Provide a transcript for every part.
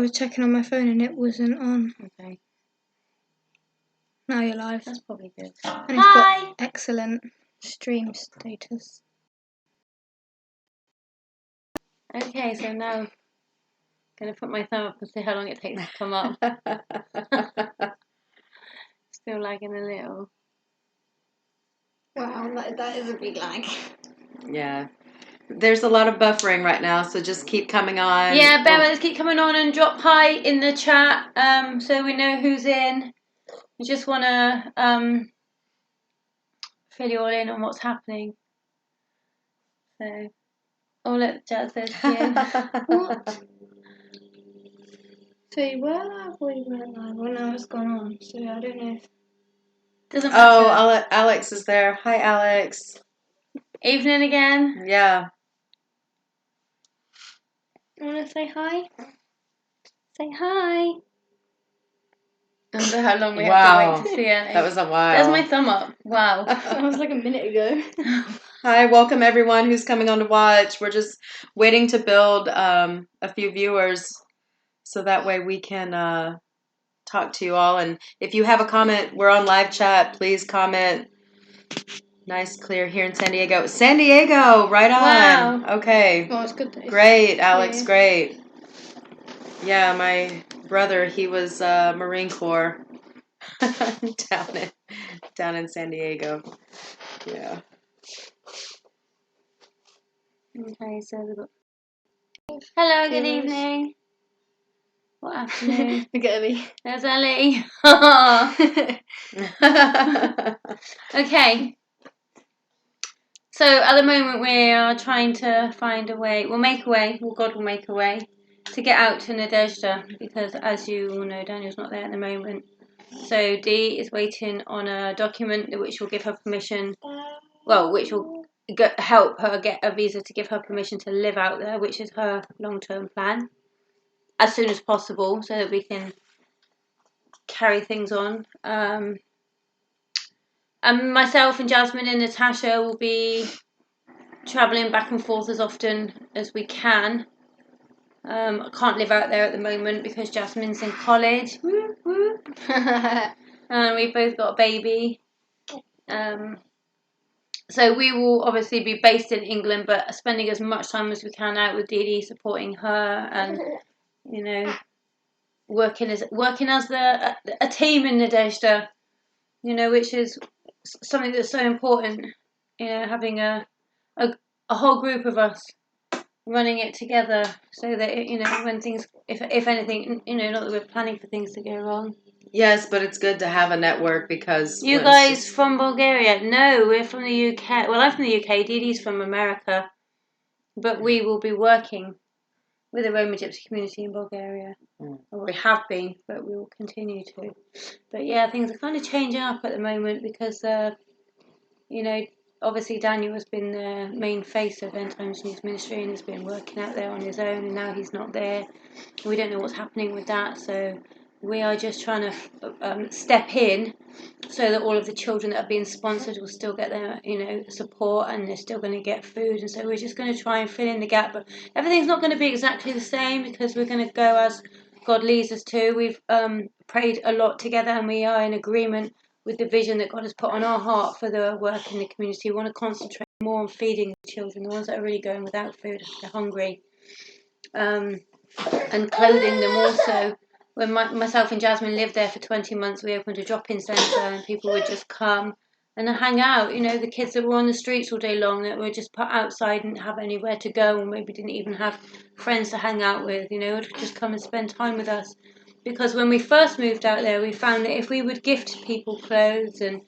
was checking on my phone and it wasn't on. Okay. Now you're live. That's probably good. And it's got excellent stream status. Okay, so now I'm going to put my thumb up and see how long it takes to come up. Still lagging a little. Wow, that is a big lag. Yeah. There's a lot of buffering right now, so just keep coming on. Yeah, bear with us, keep coming on and drop hi in the chat so we know who's in. We just want to fill you all in on what's happening. So, oh look, Jazz says here. What? So you were live or you weren't live? Well, now it's gone on, so I don't know if... Doesn't matter. Oh, Alex is there. Hi, Alex. Evening again. Yeah. You want to say hi? Say hi. I wonder how long we have to wait to see it. That was a while. There's my thumb up. Wow. That was like a minute ago. Hi, welcome everyone who's coming on to watch. We're just waiting to build a few viewers so that way we can talk to you all. And if you have a comment, we're on live chat. Please comment. Nice, clear here in San Diego. San Diego, right on. Wow. Okay. Well, it's good. Great, Alex, great. Yeah, my brother, he was Marine Corps down in San Diego. Yeah. Okay, so we've got... Hello, good evening. What afternoon? Look at Ellie. There's Ellie. Okay. So at the moment we are trying to find a way. We'll make a way. Well, God will make a way to get out to Nadezhda because, as you all know, Daniel's not there at the moment. So Dee is waiting on a document which will give her permission. Well, which will help her get a visa to give her permission to live out there, which is her long-term plan, as soon as possible, so that we can carry things on. And myself and Jasmine and Natasha will be travelling back and forth as often as we can. I can't live out there at the moment because Jasmine's in college. Woo, woo. And we've both got a baby. So we will obviously be based in England, but spending as much time as we can out with Dee Dee, supporting her, and working as a team in Nadezhda, which is something that's so important. Having a whole group of us running it together, so that when things, if anything, not that we're planning for things to go wrong. Yes, but it's good to have a network because... You guys from Bulgaria? No, we're from the UK. Well, I'm from the UK, Dee Dee's from America. But we will be working with the Roma Gypsy community in Bulgaria. Or we have been, but we will continue to. But yeah, things are kind of changing up at the moment because, obviously Daniel has been the main face of End Times News Ministry and has been working out there on his own, and now he's not there. We don't know what's happening with that, so we are just trying to step in so that all of the children that are being sponsored will still get their support, and they're still going to get food. And so we're just going to try and fill in the gap, but everything's not going to be exactly the same because we're going to go as God leads us to. We've prayed a lot together, and we are in agreement with the vision that God has put on our heart for the work in the community. We want to concentrate more on feeding the children, the ones that are really going without food, they're hungry, and clothing them also. When myself and Jasmine lived there for 20 months, we opened a drop-in centre and people would just come and hang out. The kids that were on the streets all day long, that were just put outside and didn't have anywhere to go, or maybe didn't even have friends to hang out with, would just come and spend time with us. Because when we first moved out there, we found that if we would gift people clothes and,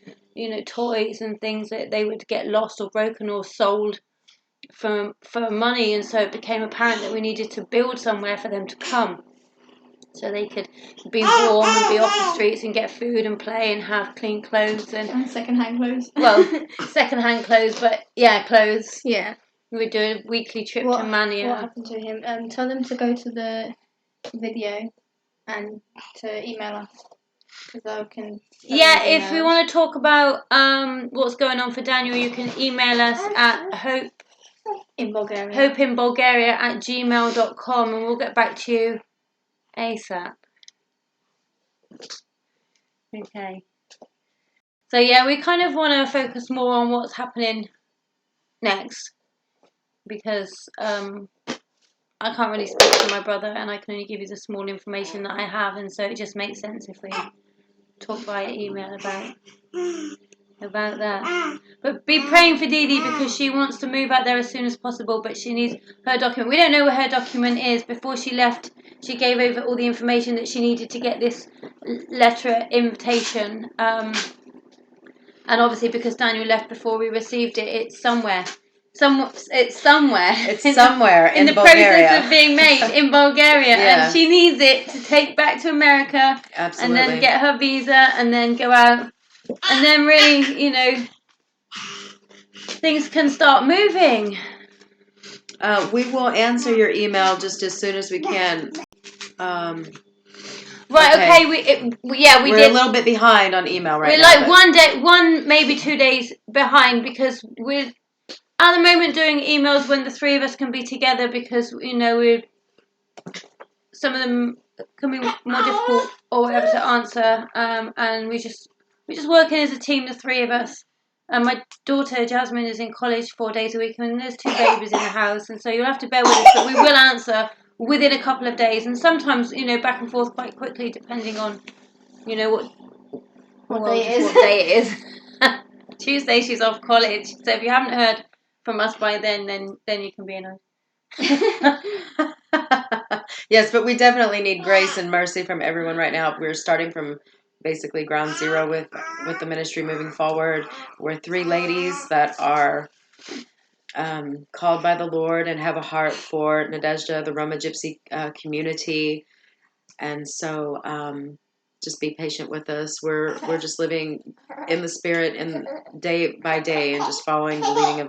toys and things, that they would get lost or broken or sold for money. And so it became apparent that we needed to build somewhere for them to come, so they could be warm and be off the streets and get food and play and have clean clothes and second-hand clothes. Well, second-hand clothes, but yeah, clothes. Yeah. We do a weekly trip to Mania. What happened to him? Tell them to go to the video and to email us, because I can. Yeah, if we want to talk about what's going on for Daniel, you can email us at hopeinbulgaria@gmail.com, and we'll get back to you ASAP. Okay. So yeah, we kind of want to focus more on what's happening next because I can't really speak to my brother and I can only give you the small information that I have, and so it just makes sense if we talk via email about that. But be praying for Dee Dee because she wants to move out there as soon as possible, but she needs her document. We don't know where her document is. Before she left, she gave over all the information that she needed to get this letter invitation. And obviously because Daniel left before we received it, it's somewhere. It's somewhere. It's somewhere in the Bulgaria. process of being made in Bulgaria, Yeah. and she needs it to take back to America. Absolutely. And then get her visa, and then go out, and then really, things can start moving. We will answer your email just as soon as we can. Right. Okay. We're We're a little bit behind on email right we're now. like one maybe 2 days behind because we're at the moment doing emails when the three of us can be together because we're some of them can be more difficult or whatever to answer, and we just working as a team, the three of us. And my daughter Jasmine is in college 4 days a week, and there's 2 babies in the house, and so you'll have to bear with us, but we will answer within a couple of days, and sometimes back and forth quite quickly depending on what day it is. Tuesday she's off college, so if you haven't heard from us by then you can be annoyed. Yes, but we definitely need grace and mercy from everyone right now. We're starting from basically ground zero with the ministry moving forward. We're 3 ladies that are called by the Lord and have a heart for Nadezhda, the Roma Gypsy community, and so just be patient with us. We're just living in the Spirit and day by day and just following the leading of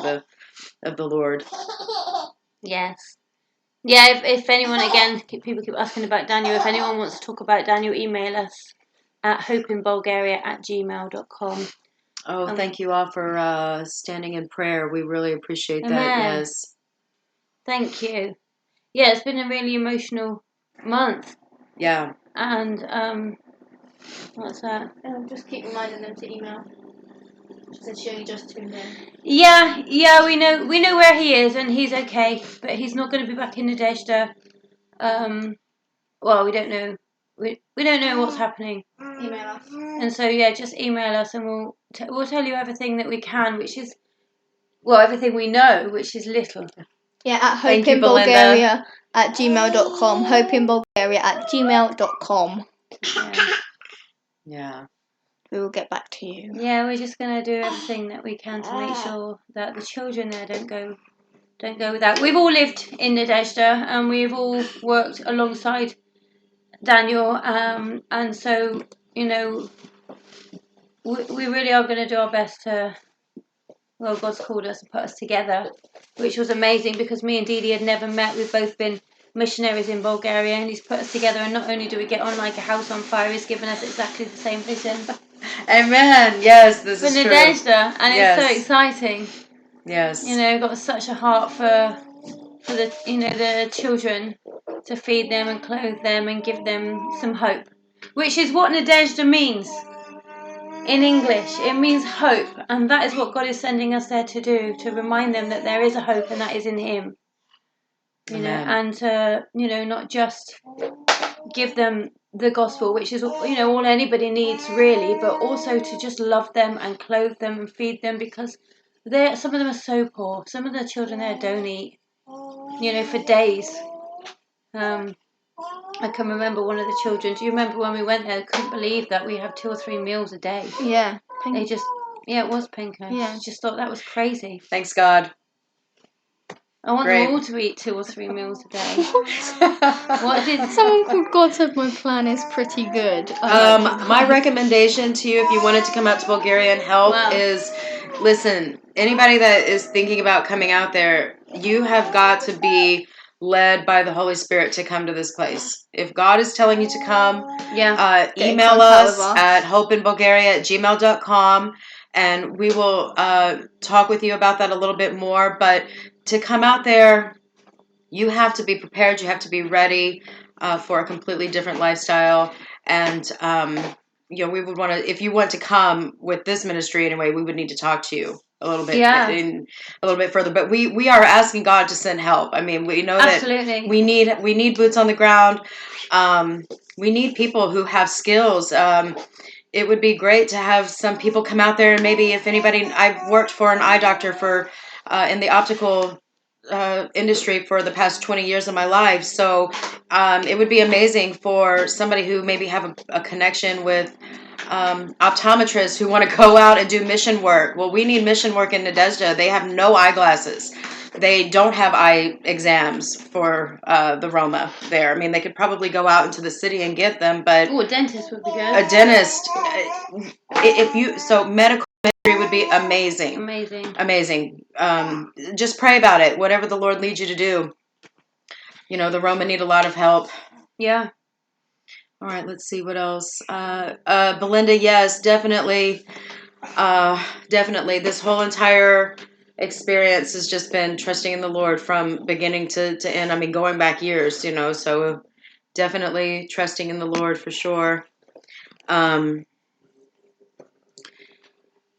the Lord. Yes. Yeah, if anyone, again, people keep asking about Daniel, if anyone wants to talk about Daniel, email us at hopeinbulgaria@gmail.com. Oh, thank you all for standing in prayer. We really appreciate that. Amen. Yes. Thank you. Yeah, it's been a really emotional month. Yeah. And, what's that? Just keep reminding them to email. She said she only just tuned in. Yeah, we know where he is and he's okay, but he's not going to be back in Nadezhda. Well, we don't know. We don't know what's happening. Email us. And so yeah, just email us and we'll tell you everything that we can, which is everything we know, which is little. Yeah, at hopeinbulgaria@gmail.com. hopeinbulgaria@gmail.com. Yeah. We will get back to you. Yeah, we're just gonna do everything that we can to make sure that the children there don't go without. We've all lived in Nadezhda and we've all worked alongside Daniel, and so we really are going to do our best to. Well, God's called us and put us together, which was amazing because me and Dee Dee had never met. We've both been missionaries in Bulgaria, and He's put us together. And not only do we get on like a house on fire, He's given us exactly the same vision. Amen. Yes, this is true. For Nadezhda, and yes. It's so exciting. Yes. Got such a heart for the the children, to feed them and clothe them and give them some hope, which is what Nadezhda means. In English, it means hope, and that is what God is sending us there to do, to remind them that there is a hope, and that is in Him. And to not just give them the gospel, which is all anybody needs really, but also to just love them and clothe them and feed them, because some of them are so poor. Some of the children there don't eat, for days. I can remember one of the children. Do you remember when we went there? I couldn't believe that we have 2 or 3 meals a day. Yeah. They just, it was Pinko. Yeah. Just thought that was crazy. Thanks God. I want them all to eat 2 or 3 meals a day. Someone called God said my plan is pretty good. My recommendation to you, if you wanted to come out to Bulgaria and help, is listen. Anybody that is thinking about coming out there, you have got to be led by the Holy Spirit to come to this place. If God is telling you to come, email us at hopeinbulgaria@gmail.com, and we will talk with you about that a little bit more. But to come out there, you have to be prepared. You have to be ready. for a completely different lifestyle. And, we would want to, if you want to come with this ministry anyway, we would need to talk to you a little bit a little bit further. But we are asking God to send help. I mean, we know that we need boots on the ground. We need people who have skills. It would be great to have some people come out there, and maybe if anybody, I've worked for an eye doctor for in the optical industry for the past 20 years of my life. So it would be amazing for somebody who maybe have a connection with optometrists who want to go out and do mission work. Well, we need mission work in Nadezhda. They have no eyeglasses. They don't have eye exams for the Roma there. I mean, they could probably go out into the city and get them, but a dentist would be good. A dentist, medical ministry would be amazing. Amazing. Just pray about it. Whatever the Lord leads you to do. The Roma need a lot of help. Yeah. All right, let's see what else. Belinda, yes, definitely. Definitely. This whole entire experience has just been trusting in the Lord from beginning to end. I mean, going back years, so definitely trusting in the Lord for sure.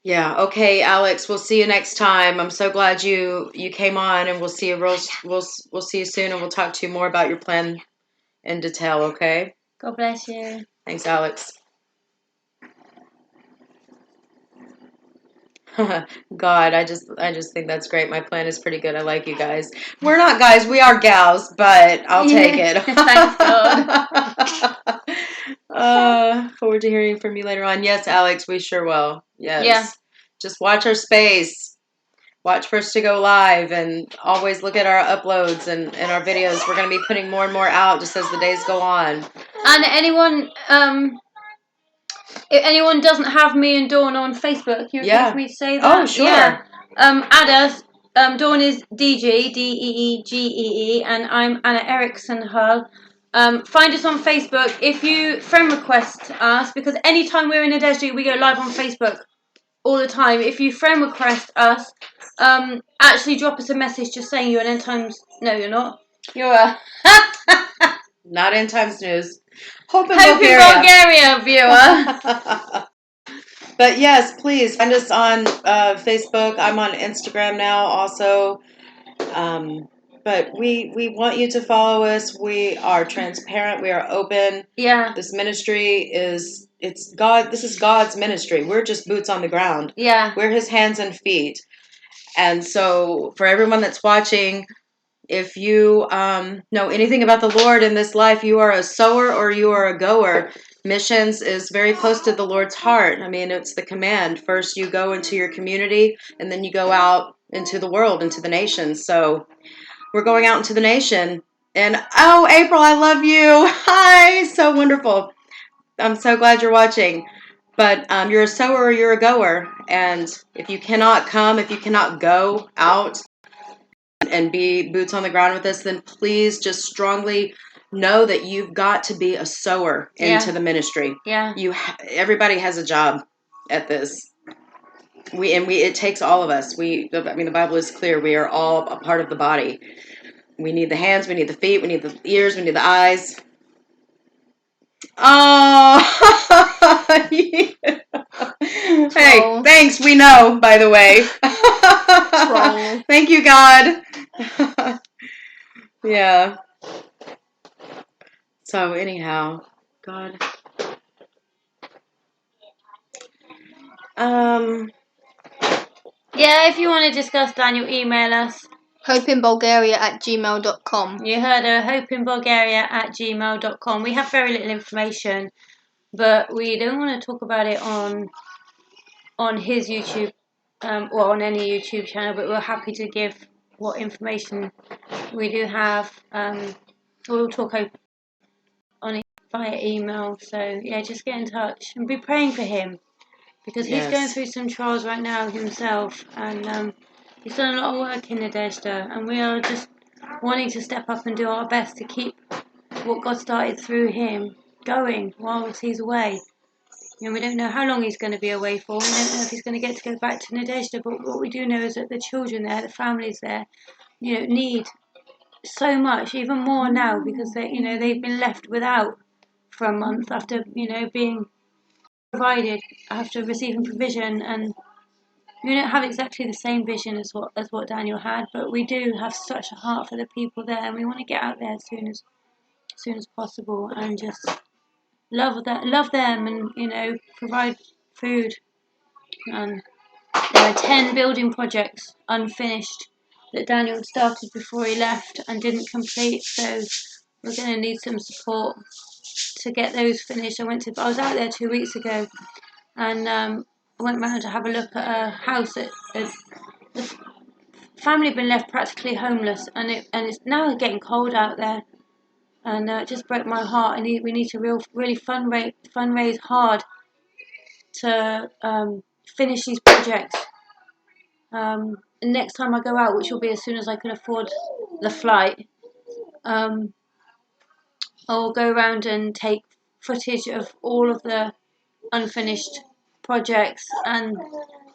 Yeah. Okay, Alex, we'll see you next time. I'm so glad you came on, and we'll see you we'll see you soon, and we'll talk to you more about your plan in detail, okay? God bless you. Thanks, Alex. God, I just think that's great. My plan is pretty good. I like you guys. We're not guys, we are gals, but I'll take it. Thanks, God. Forward to hearing from you later on. Yes, Alex, we sure will. Yes. Yeah. Just watch our space. Watch for us to go live, and always look at our uploads and our videos. We're going to be putting more and more out just as the days go on. And if anyone doesn't have me and Dawn on Facebook, you okay for me to say that? Oh, sure. Yeah. Add us. Dawn is DG, Deegeee, and I'm Anna Erickson Hull. Find us on Facebook. If you friend request us, because anytime we're in Nadezhda, we go live on Facebook all the time. If you friend request us, actually drop us a message just saying you're an End Times. No, you're not. You're a not End Times News. Hope in Bulgaria viewer. But yes, please find us on Facebook. I'm on Instagram now also. But we want you to follow us. We are transparent. We are open. Yeah. This ministry it's God. This is God's ministry. We're just boots on the ground. Yeah. We're His hands and feet. And so for everyone that's watching, if you know anything about the Lord in this life, you are a sower or you are a goer. Missions is very close to the Lord's heart. I mean, it's the command. First, you go into your community, and then you go out into the world, into the nations. So we're going out into the nation. And, oh, April, I love you. Hi, so wonderful. I'm so glad you're watching. But you're a sower or you're a goer. And if you cannot come, if you cannot go out and be boots on the ground with us, then please just strongly know that you've got to be a sower into the ministry. Yeah. Everybody has a job at this. It takes all of us. The Bible is clear. We are all a part of the body. We need the hands, we need the feet, we need the ears, we need the eyes. Oh, hey, thanks. We know, by the way. Thank you, God. Yeah. So anyhow, God. Yeah, if you want to discuss Daniel, email us. hopeinbulgaria@gmail.com. You heard her, hopeinbulgaria@gmail.com. We have very little information, but we don't want to talk about it on his YouTube, or on any YouTube channel, but we're happy to give what information we do have. We'll talk on it via email. So yeah, just get in touch and be praying for him, because he's going through some trials right now himself, and he's done a lot of work in Nadezhda, and we are just wanting to step up and do our best to keep what God started through him going whilst he's away. We don't know how long he's going to be away for. We don't know if he's going to get to go back to Nadezhda, but what we do know is that the children there, the families there, need so much, even more now, because they've been left without for a month after being provided, after receiving provision, and we don't have exactly the same vision as what Daniel had, but we do have such a heart for the people there, and we want to get out there as soon as possible and just love them, and provide food. And there are 10 building projects unfinished that Daniel had started before he left and didn't complete, so we're going to need some support to get those finished. I was out there 2 weeks ago, and I went round to have a look at a house that the family had been left practically homeless, and it's now getting cold out there, and it just broke my heart. We need to really fundraise hard to finish these projects. Next time I go out, which will be as soon as I can afford the flight, I'll go around and take footage of all of the unfinished projects, and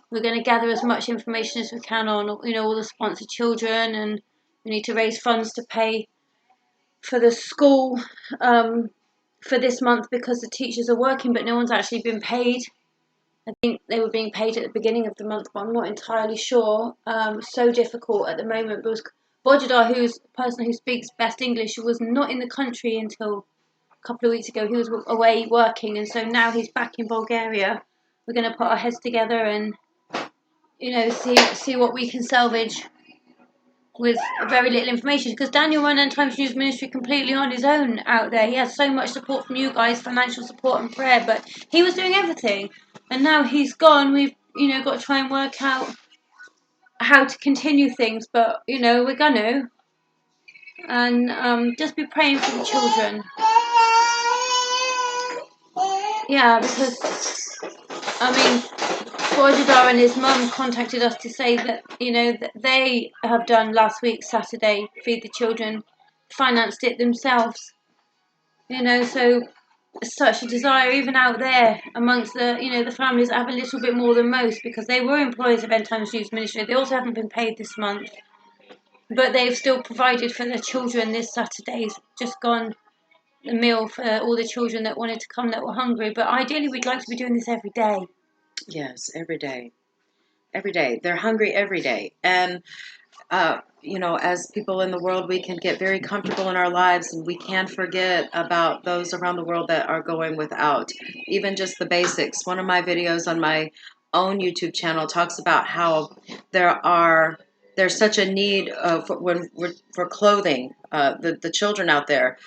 we're going to gather as much information as we can on all the sponsored children, and we need to raise funds to pay for the school for this month, because the teachers are working but no one's actually been paid. I think they were being paid at the beginning of the month, but I'm not entirely sure. So difficult at the moment because Bojidar, who's the person who speaks best English, was not in the country until a couple of weeks ago. He was away working, and so now he's back in Bulgaria. We're going to put our heads together and see what we can salvage with very little information, because Daniel ran End Times News Ministry completely on his own out there. He has so much support from you guys, financial support and prayer, but he was doing everything, and now he's gone. We've got to try and work out how to continue things, but we're gonna, and just be praying for the children. Yeah, because Bojidar and his mum contacted us to say that that they have done last week Saturday Feed the Children, financed it themselves. So such a desire even out there amongst the families that have a little bit more than most, because they were employees of End Times News Ministry. They also haven't been paid this month, but they've still provided for their children. This Saturday's just gone a meal for all the children that wanted to come that were hungry. But ideally we'd like to be doing this every day. Yes, every day. Every day. They're hungry every day. And, as people in the world, we can get very comfortable in our lives, and we can forget about those around the world that are going without, even just the basics. One of my videos on my own YouTube channel talks about how there's such a need for clothing, the children out there.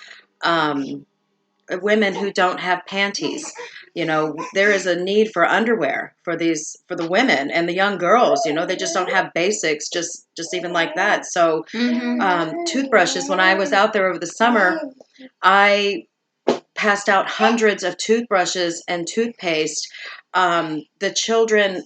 Women who don't have panties. There is a need for underwear for the women and the young girls. They just don't have basics, just even like that. So toothbrushes. When I was out there over the summer, I passed out hundreds of toothbrushes and toothpaste. The children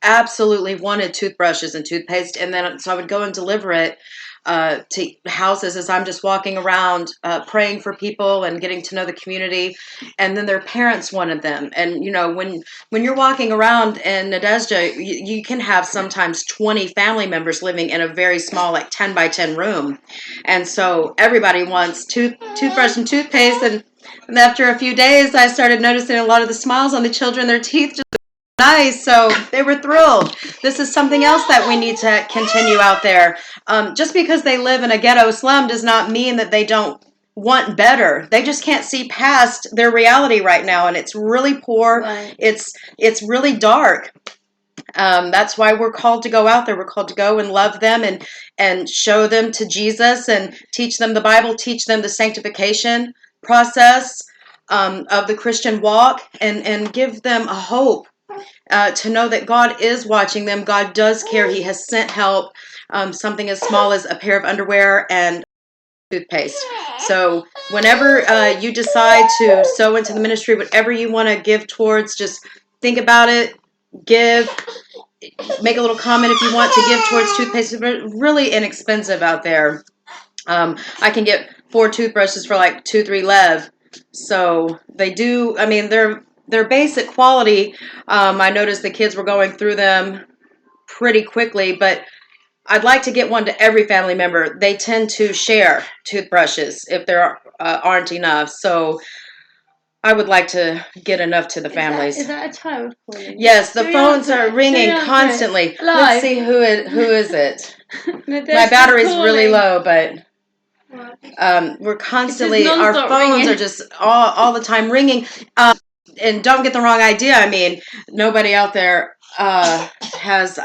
absolutely wanted toothbrushes and toothpaste, and then so I would go and deliver it to houses as I'm just walking around praying for people and getting to know the community. And then their parents wanted them. And when you're walking around in Nadezhda, you can have sometimes 20 family members living in a very small, like 10 by 10 room, and so everybody wants toothbrush and toothpaste. And after a few days, I started noticing a lot of the smiles on the children, their teeth just nice, so they were thrilled. This is something else that we need to continue out there. Just because they live in a ghetto slum does not mean that they don't want better. They just can't see past their reality right now, and it's really poor. Right. It's really dark. That's why we're called to go out there. We're called to go and love them and show them to Jesus and teach them the Bible, teach them the sanctification process of the Christian walk, and give them a hope. To know that God is watching them. God does care. He has sent help. Something as small as a pair of underwear and toothpaste. So whenever you decide to sow into the ministry, whatever you want to give towards, just think about it. Give. Make a little comment if you want to give towards toothpaste. It's really inexpensive out there. I can get 4 toothbrushes for like 2-3 lev. So they do. They're basic quality. I noticed the kids were going through them pretty quickly, but I'd like to get one to every family member. They tend to share toothbrushes if there aren't enough. So I would like to get enough to the families. Is that a child calling? Yes, the phones are ringing constantly. Let's see who is it. My battery's really low, but we're constantly, our phones are just all the time ringing. And don't get the wrong idea. I mean, nobody out there has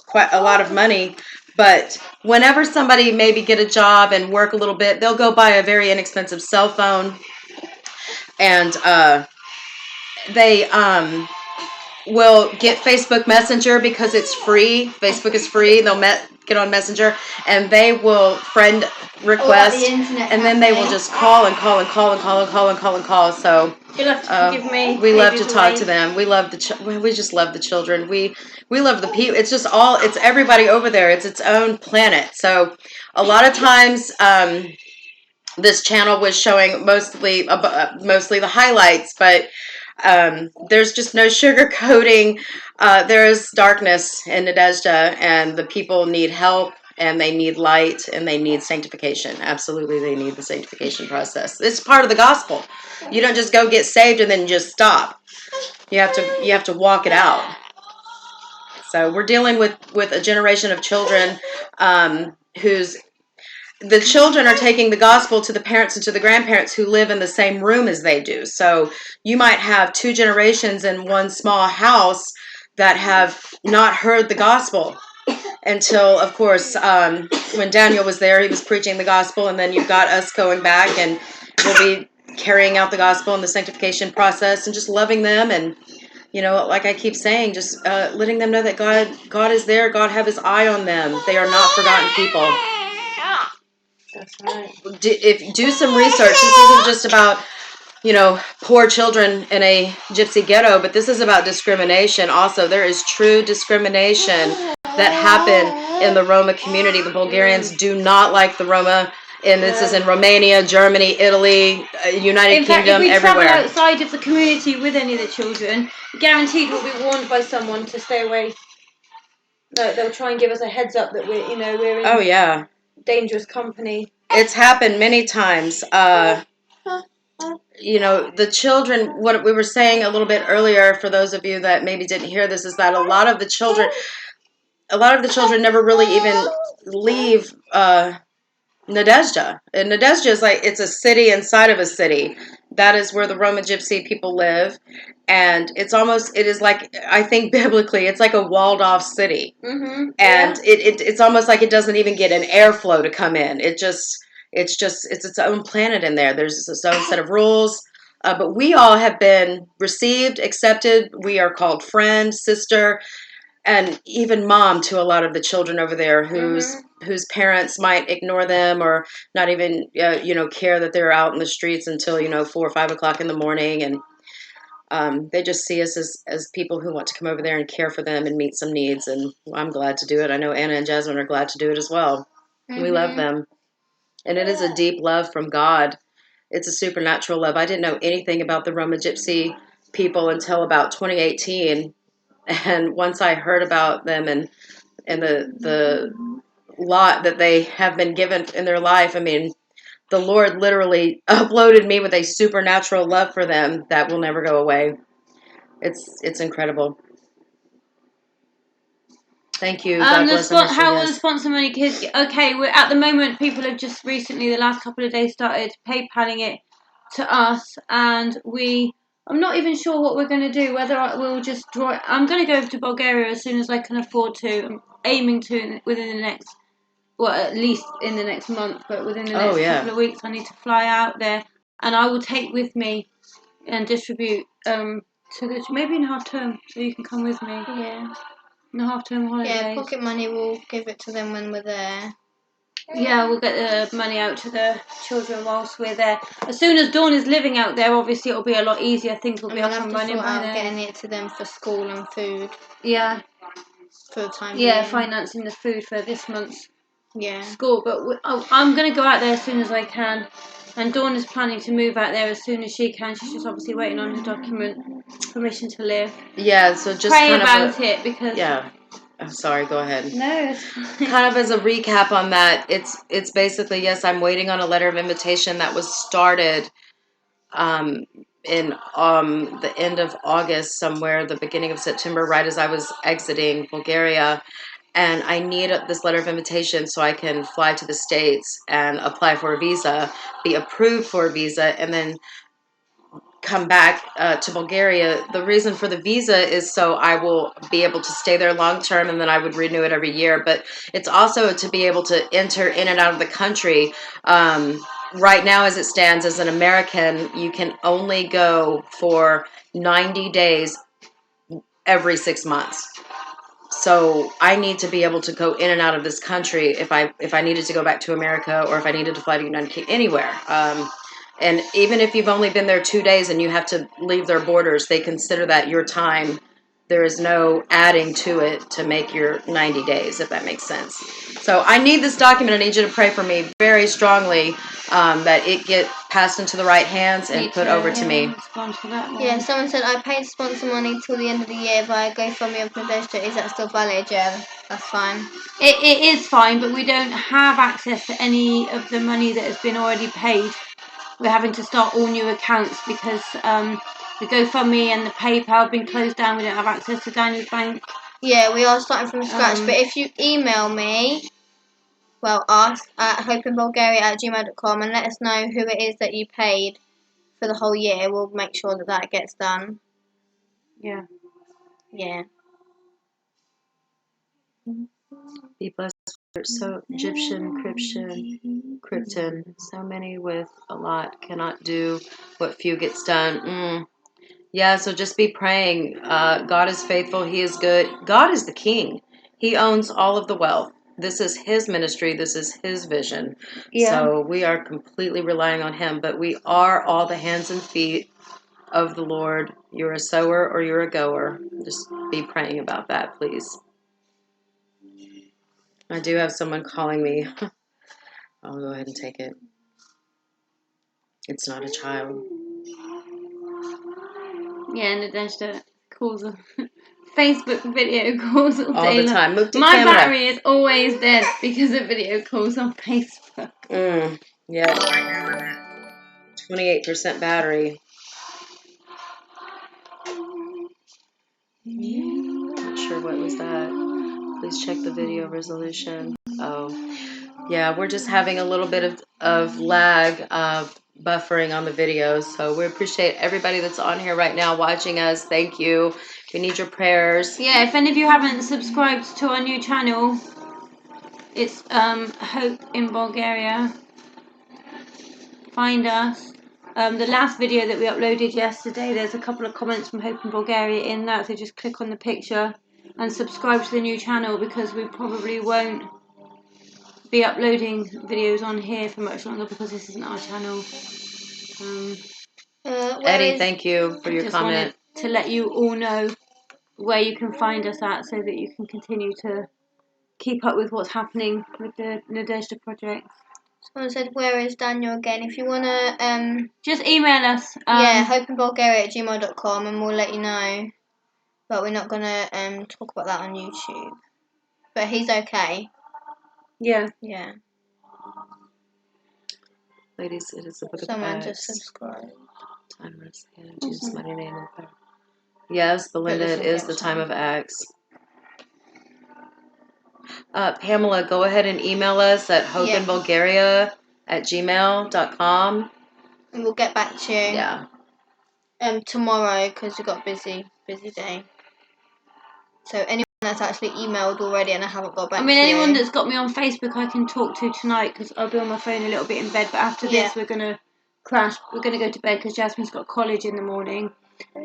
quite a lot of money, but whenever somebody maybe get a job and work a little bit, they'll go buy a very inexpensive cell phone, and they will get Facebook Messenger because it's free. Facebook is free. They'll get on Messenger, and they will friend request, and then they will just call and call and call and call and call and call and call. So you'll have to forgive me. We love to talk to them. We love we just love the children. We love the people. It's just it's everybody over there. It's its own planet. So a lot of times, this channel was showing mostly the highlights, but there's just no sugarcoating. There is darkness in Nadezhda, and the people need help, and they need light, and they need sanctification. Absolutely, they need the sanctification process. It's part of the gospel. You don't just go get saved and then just stop. You have to walk it out. So we're dealing with a generation of children the children are taking the gospel to the parents and to the grandparents who live in the same room as they do. So you might have two generations in one small house that have not heard the gospel until, of course, when Daniel was there, he was preaching the gospel, and then you've got us going back, and we'll be carrying out the gospel and the sanctification process and just loving them, and like I keep saying, just letting them know that God is there. God have his eye on them. They are not forgotten people. That's right. Do some research. This isn't just about, poor children in a gypsy ghetto, but this is about discrimination also. There is true discrimination that happened in the Roma community. The Bulgarians do not like the Roma, and this is in Romania, Germany, Italy, United Kingdom, everywhere. If we travel outside of the community with any of the children, guaranteed we'll be warned by someone to stay away. They'll try and give us a heads up that we're in dangerous company. It's happened many times. The children, what we were saying a little bit earlier, for those of you that maybe didn't hear this, is that a lot of the children never really even leave Nadezhda. And Nadezhda is it's a city inside of a city. That is where the Roma Gypsy people live. And it is like, I think biblically, it's like a walled off city. Mm-hmm. And it's almost like it doesn't even get an airflow to come in. It's its own planet in there. There's its own set of rules. But we all have been received, accepted. We are called friend, sister, and even mom to a lot of the children over there whose parents might ignore them or not even care that they're out in the streets until 4 or 5 o'clock in the morning, and they just see us as people who want to come over there and care for them and meet some needs. And I'm glad to do it. I know Anna and Jasmine are glad to do it as well. Mm-hmm. We love them, and it is a deep love from God. It's a supernatural love. I didn't know anything about the Roma Gypsy people until about 2018. And once I heard about them and the lot that they have been given in their life, I mean, the Lord literally uploaded me with a supernatural love for them that will never go away. It's incredible. Thank you. God bless them. How will the sponsor money kids get? Okay, we're at the moment. People have just recently, the last couple of days, started PayPaling it to us, and I'm not even sure what we're going to do, whether we'll just draw it. I'm going to go to Bulgaria as soon as I can afford to. I'm aiming to within the next, at least in the next month, but within the next couple of weeks I need to fly out there, and I will take with me and distribute maybe in half term, so you can come with me. Yeah. In the half term holidays. Yeah, pocket money, we'll give it to them when we're there. Yeah, we'll get the money out to the children whilst we're there. As soon as Dawn is living out there, obviously it'll be a lot easier. Things will be up and running by then. Getting it to them for school and food. Yeah. For the time being. Yeah, financing the food for this month's school. But I'm going to go out there as soon as I can. And Dawn is planning to move out there as soon as she can. She's just obviously waiting on her document, permission to live. Yeah, so just pray about it, because I'm sorry, go ahead. No, it's fine. Kind of as a recap on that, it's basically, yes, I'm waiting on a letter of invitation that was started in the end of August, somewhere the beginning of September, right as I was exiting Bulgaria. And I need this letter of invitation so I can fly to the States and apply for a visa, be approved for a visa, and then come back to Bulgaria. The reason for the visa is so I will be able to stay there long term, and then I would renew it every year. But it's also to be able to enter in and out of the country. Right now, as it stands, as an American, you can only go for 90 days every 6 months. So I need to be able to go in and out of this country if I needed to go back to America, or if I needed to fly to United Kingdom, anywhere. And even if you've only been there 2 days and you have to leave their borders, they consider that your time. There is no adding to it to make your 90 days, if that makes sense. So I need this document. I need you to pray for me very strongly that it get passed into the right hands and put over to me. Respond to that one. Yeah, someone said I paid sponsor money till the end of the year via GoFundMe of Nadezhda. Is that still valid? Yeah, that's fine. It is fine, but we don't have access to any of the money that has been already paid. We're having to start all new accounts because the GoFundMe and the PayPal have been closed down. We don't have access to Daniel's bank. Yeah, we are starting from scratch. But if you email me, well, us at hopeinbulgaria@gmail.com and let us know who it is that you paid for the whole year, we'll make sure that that gets done. Yeah. Yeah. Be blessed. So Egyptian, Krypton, so many with a lot cannot do what few gets done. Yeah, so just be praying. God is faithful. He is good. God is the king. He owns all of the wealth. This is his ministry. This is his vision. Yeah. So we are completely relying on him, but we are all the hands and feet of the Lord. You're a sower or you're a goer. Just be praying about that, please. I do have someone calling me. I'll go ahead and take it. It's not a child. Yeah, Nadezhda calls them Facebook video calls all All day the time. Move to My camera. battery is always dead because of video calls on Facebook. Yeah, right now I'm at 28% battery. Not sure what was that. Please check the video resolution. Oh, yeah, we're just having a little bit of lag, buffering on the videos. So we appreciate everybody that's on here right now watching us. Thank you. We need your prayers. Yeah, if any of you haven't subscribed to our new channel, it's Hope in Bulgaria. Find us. The last video that we uploaded yesterday, there's a couple of comments from Hope in Bulgaria in that, so just click on the picture and subscribe to the new channel, because we probably won't be uploading videos on here for much longer because this isn't our channel. Eddie, thank you for your just comment. Wanted to let you all know where you can find us at, so that you can continue to keep up with what's happening with the Nadezhda project. Someone said, where is Daniel again? If you want to... just email us. hopeinbulgaria@gmail.com and we'll let you know. But we're not going to talk about that on YouTube. But he's okay. Yeah. Yeah. Ladies, it is the book Someone of just Acts. subscribed. Time of Jesus' mighty name and power. Yes, Belinda, it is the time of Acts. Pamela, go ahead and email us at hopeinbulgaria@gmail.com. And we'll get back to you. Yeah. Tomorrow, because we've got a busy day. So anyone that's actually emailed already and I haven't got back to you. anyone that's got me on Facebook I can talk to tonight, because I'll be on my phone a little bit in bed. But after this, we're going to crash. We're going to go to bed because Jasmine's got college in the morning.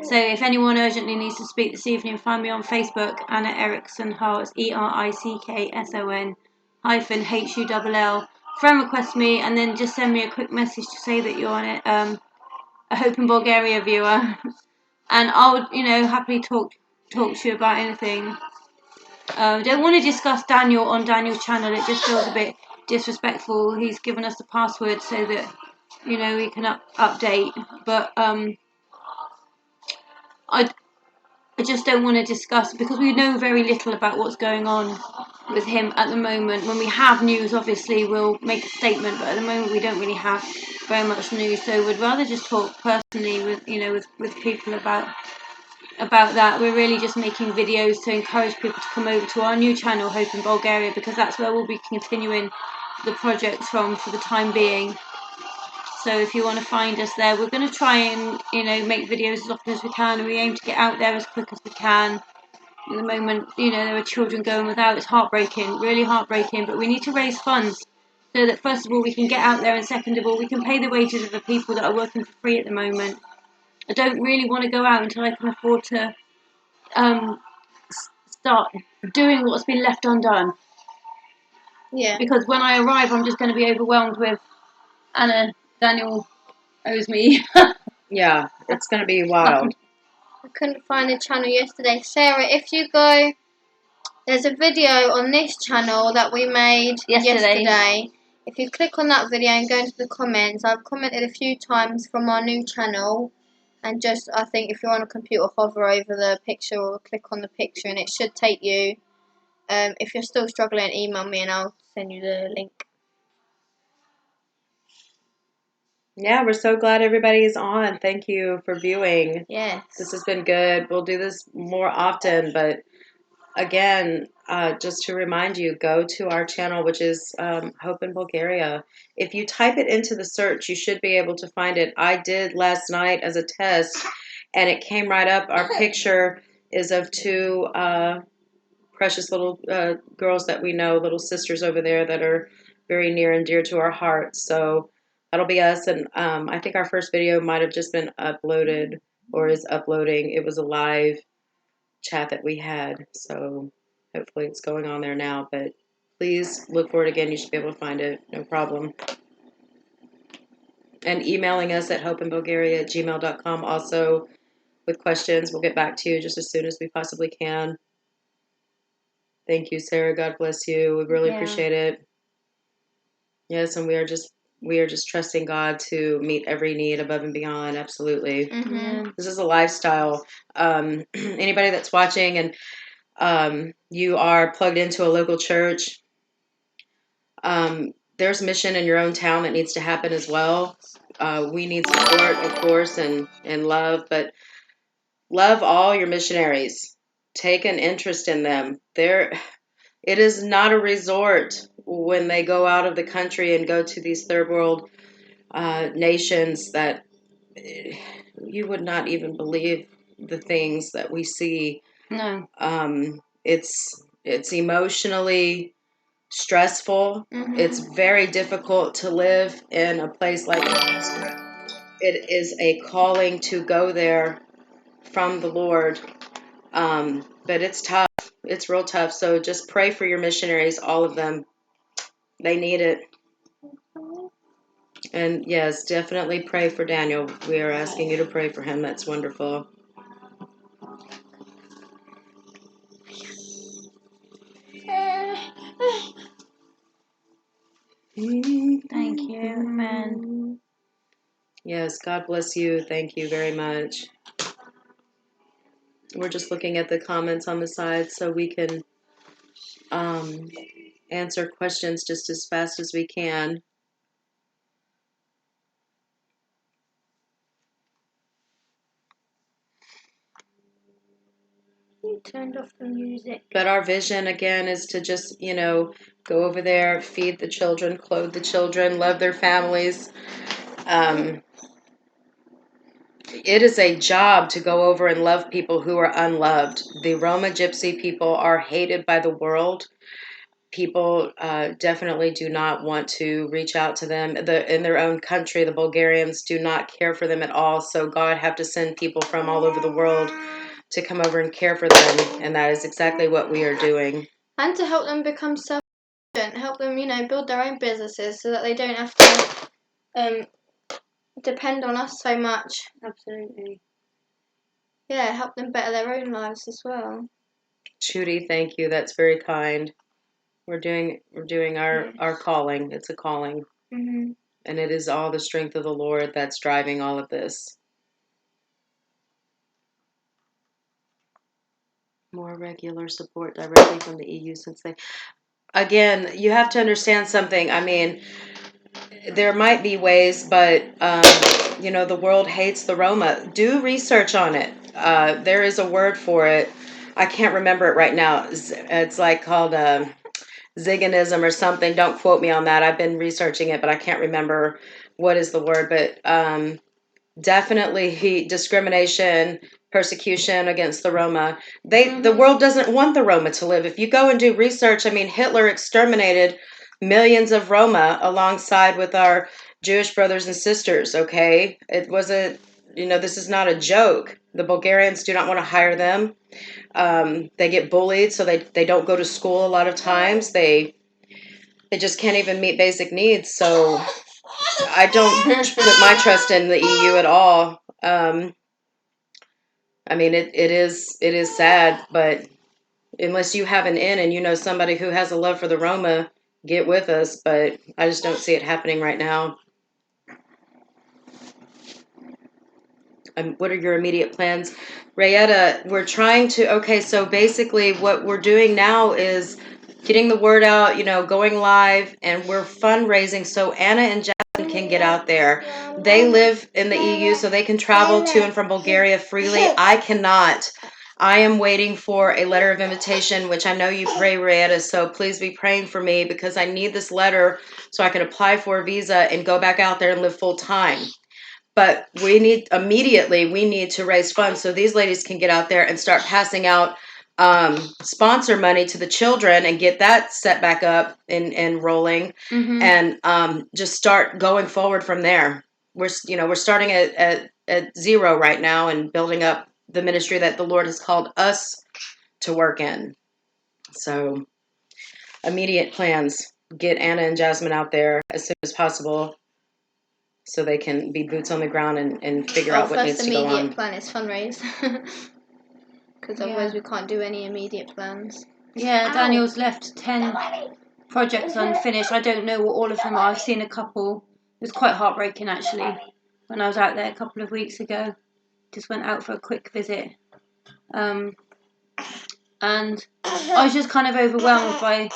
So if anyone urgently needs to speak this evening, find me on Facebook, Anna Erickson Hearts, ERICKSON -HULL. Friend request me, and then just send me a quick message to say that you're on it. A Hope in Bulgaria viewer, and I'll happily talk to you about anything. Don't want to discuss Daniel on Daniel's channel. It just feels a bit disrespectful. He's given us the password so that we can update. But I just don't want to discuss, because we know very little about what's going on with him at the moment. When we have news, obviously we'll make a statement, but at the moment we don't really have very much news. So we'd rather just talk personally with people about that. We're really just making videos to encourage people to come over to our new channel, Hope in Bulgaria, because that's where we'll be continuing the project from for the time being. So if you want to find us there, we're going to try and make videos as often as we can, and we aim to get out there as quick as we can. At the moment, there are children going without. It's heartbreaking, really heartbreaking, but we need to raise funds so that first of all we can get out there, and second of all we can pay the wages of the people that are working for free at the moment. I don't really want to go out until I can afford to start doing what's been left undone. Yeah. Because when I arrive, I'm just going to be overwhelmed with Anna. Daniel owes me. Yeah, it's going to be wild. I couldn't find the channel yesterday. Sarah, if you go, there's a video on this channel that we made yesterday. If you click on that video and go into the comments, I've commented a few times from our new channel. And just, I think if you're on a computer, hover over the picture or click on the picture and it should take you. If you're still struggling, email me and I'll send you the link. Yeah, we're so glad everybody's on. Thank you for viewing. Yes. This has been good. We'll do this more often, but again, just to remind you, go to our channel, which is Hope in Bulgaria. If you type it into the search, you should be able to find it. I did last night as a test, and it came right up. Our picture is of two precious little girls that we know, little sisters over there that are very near and dear to our hearts. So that'll be us. And I think our first video might have just been uploaded or is uploading. It was a live chat that we had. So hopefully it's going on there now. But please look for it again. You should be able to find it. No problem. And emailing us at hopeinbulgaria@gmail.com also with questions. We'll get back to you just as soon as we possibly can. Thank you, Sarah. God bless you. We really appreciate it. Yes, and we are just trusting God to meet every need above and beyond. Absolutely. Mm-hmm. This is a lifestyle. Anybody that's watching and you are plugged into a local church, there's mission in your own town that needs to happen as well. We need support, of course, and love, but love all your missionaries. Take an interest in them. It is not a resort when they go out of the country and go to these third world nations that you would not even believe the things that we see. No. It's emotionally stressful. Mm-hmm. It's very difficult to live in a place like this. It is a calling to go there from the Lord, but it's tough. It's real tough. So just pray for your missionaries, all of them. They need it. And yes, definitely pray for Daniel. We are asking you to pray for him. That's wonderful. Thank you. Amen. Yes, God bless you. Thank you very much. We're just looking at the comments on the side so we can answer questions just as fast as we can. You turned off the music. But our vision, again, is to just, go over there, feed the children, clothe the children, love their families. It is a job to go over and love people who are unloved. The Roma Gypsy people are hated by the world. People definitely do not want to reach out to them. In their own country, the Bulgarians do not care for them at all. So God have to send people from all over the world to come over and care for them. And that is exactly what we are doing. And to help them become self-sufficient, help them, build their own businesses so that they don't have to depend on us so much. Absolutely. Yeah, help them better their own lives as well. Judy, thank you. That's very kind. We're doing our calling. It's a calling. Mm-hmm. And it is all the strength of the Lord that's driving all of this. more regular support directly from the EU since they. Again, you have to understand something. I mean, there might be ways, but the world hates the Roma. Do research on it. There is a word for it. I can't remember it right now. It's like called Ziganism or something. Don't quote me on that. I've been researching it, but I can't remember what is the word. But definitely discrimination, persecution against the Roma. The world doesn't want the Roma to live. If you go and do research, I mean, Hitler exterminated millions of Roma alongside with our Jewish brothers and sisters. Okay, it wasn't. This is not a joke. The Bulgarians do not want to hire them. They get bullied, so they don't go to school a lot of times. They just can't even meet basic needs. So I don't put my trust in the EU at all. I mean, it is sad, but unless you have an in and you know somebody who has a love for the Roma, get with us. But I just don't see it happening right now. What are your immediate plans? Rayetta, we're trying to, okay, so basically what we're doing now is getting the word out, going live, and we're fundraising so Anna and Jasmine can get out there. They live in the EU, so they can travel to and from Bulgaria freely. I cannot. I am waiting for a letter of invitation, which I know you pray, Rayetta, so please be praying for me because I need this letter so I can apply for a visa and go back out there and live full time. But we need to raise funds so these ladies can get out there and start passing out sponsor money to the children and get that set back up and rolling, and just start going forward from there. We're starting at zero right now and building up the ministry that the Lord has called us to work in. So immediate plans: get Anna and Jasmine out there as soon as possible, so they can be boots on the ground and figure out what needs to go on. First immediate plan is fundraise. Because otherwise we can't do any immediate plans. Yeah, Daniel's left 10 projects unfinished. I don't know what all of them are. I've seen a couple. It was quite heartbreaking, actually, when I was out there a couple of weeks ago. Just went out for a quick visit. And I was just kind of overwhelmed by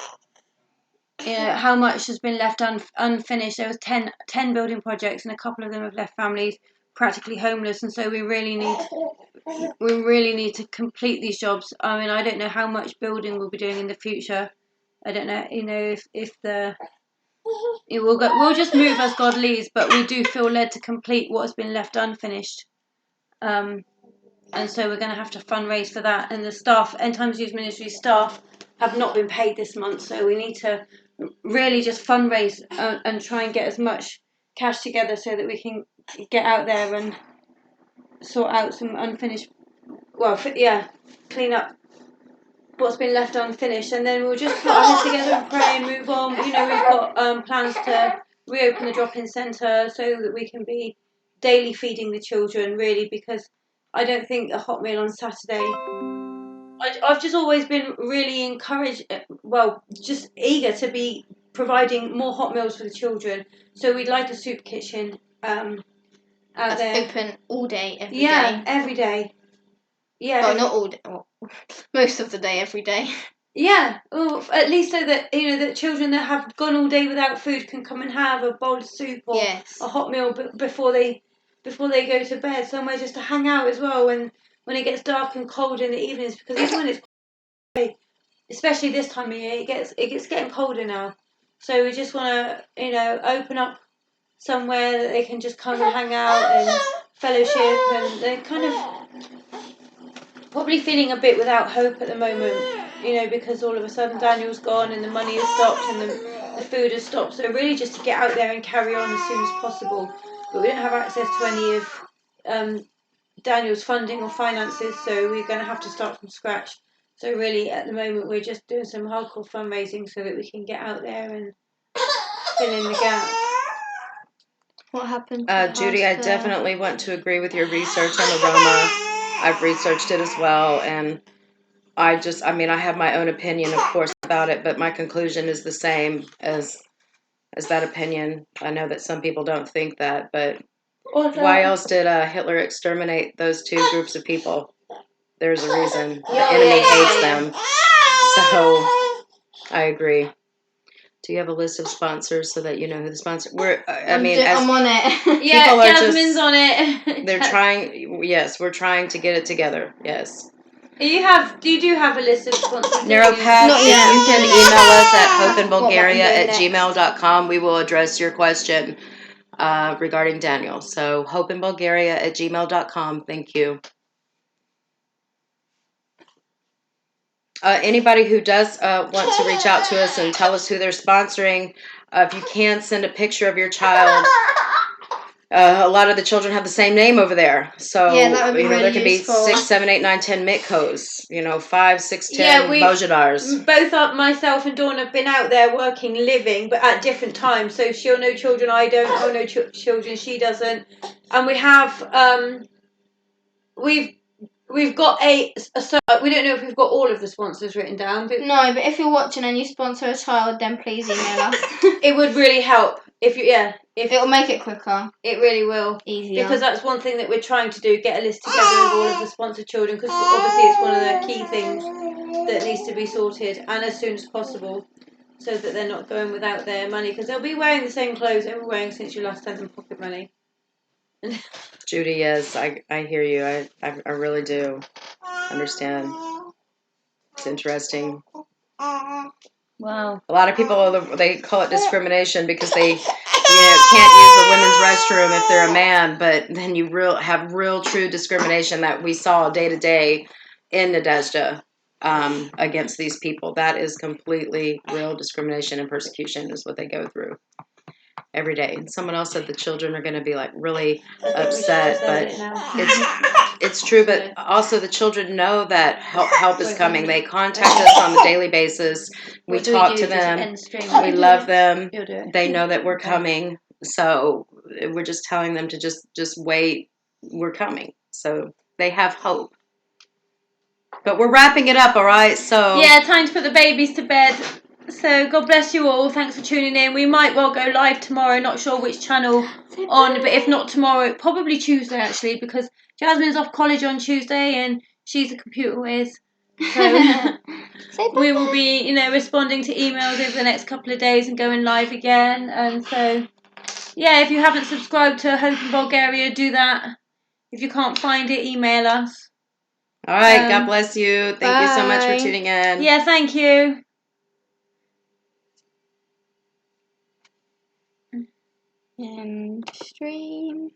how much has been left unfinished. There was 10 building projects, and a couple of them have left families practically homeless, and so we really need to complete these jobs. I mean, I don't know how much building we'll be doing in the future. I don't know, we'll just move as God leads, but we do feel led to complete what has been left unfinished. And so we're going to have to fundraise for that. And the staff, End Times Youth Ministry staff, have not been paid this month, so we need to really just fundraise and try and get as much cash together so that we can get out there and sort out some unfinished, clean up what's been left unfinished, and then we'll just put our heads together and pray and move on. We've got plans to reopen the drop-in centre so that we can be daily feeding the children, really, because I don't think a hot meal on Saturday. I've just always been really encouraged, just eager to be providing more hot meals for the children. So we'd like a soup kitchen out there. Open all day, every day. Yeah, every day. Yeah. Well, not all day. Well, most of the day, every day. Yeah, well, at least so that that children that have gone all day without food can come and have a bowl of soup or a hot meal before they go to bed. Somewhere just to hang out as well when it gets dark and cold in the evenings, because even when it's cold, especially this time of year, it gets getting colder now. So we just want to open up somewhere that they can just come and hang out and fellowship, and they're kind of probably feeling a bit without hope at the moment, because all of a sudden Daniel's gone and the money has stopped and the food has stopped. So really just to get out there and carry on as soon as possible. But we don't have access to any of Daniel's funding or finances, so we're going to have to start from scratch. So really at the moment we're just doing some hardcore fundraising so that we can get out there and fill in the gap. What happened? Judy, I definitely want to agree with your research on the Roma. I've researched it as well, and I have my own opinion, of course, about it, but my conclusion is the same as that opinion. I know that some people don't think that, but why else did Hitler exterminate those two groups of people? there's a reason. The Yeah, enemy yeah, hates yeah. them. So I agree. Do you have a list of sponsors so that you know who the sponsor? I'm on it. Yeah, People are Jasmine's just- on it. They're trying. Yes, we're trying to get it together. Yes. Do you do have a list of sponsors? don't you? Neuropath, Not if yet. you can email us at What I'm doing hopeinbulgaria@gmail.com, we will address your question regarding Daniel. So hopeinbulgaria@gmail.com. Thank you. Anybody who does want to reach out to us and tell us who they're sponsoring, if you can, send a picture of your child. A lot of the children have the same name over there, so Yeah, that would be really there can useful. be 6, 7, 8, 9, 10 Mitkos, 5, 6, 10 Yeah, Bojadars. Both myself and Dawn have been out there working, living, but at different times. So she'll know children I don't. I'll know children she doesn't. And we have we've got so we don't know if we've got all of the sponsors written down, but No, but if you're watching and you sponsor a child, then please email us. it would really help if It'll make it quicker, it really will. easier. Because that's one thing that we're trying to do, get a list together of all of the sponsored children, because obviously it's one of the key things that needs to be sorted, and as soon as possible, so that they're not going without their money, because they'll be wearing the same clothes they were wearing since you last sent them pocket money. Judy, yes, I hear you. I really do understand. It's interesting. Wow. A lot of people, they call it discrimination because they can't use the women's restroom if they're a man, but then you have real true discrimination that we saw day to day in Nadezhda against these people. That is completely real discrimination and persecution is what they go through every day. And someone else said the children are going to be like really upset, but it's true. But also the children know that help is coming. They contact us on a daily basis. We talk to them. We love them. They know that we're coming. So we're just telling them to just wait. We're coming. So they have hope. But we're wrapping it up, all right? So yeah, time to put the babies to bed. So God bless you all. Thanks for tuning in. We might well go live tomorrow. Not sure which channel on, but if not tomorrow, probably Tuesday actually, because Jasmine's off college on Tuesday and she's a computer whiz. So we will be, responding to emails over the next couple of days and going live again. And so, yeah, if you haven't subscribed to Hope in Bulgaria, do that. If you can't find it, email us. all right, God bless you. Thank you so much for bye. tuning in. Yeah, thank you. And stream.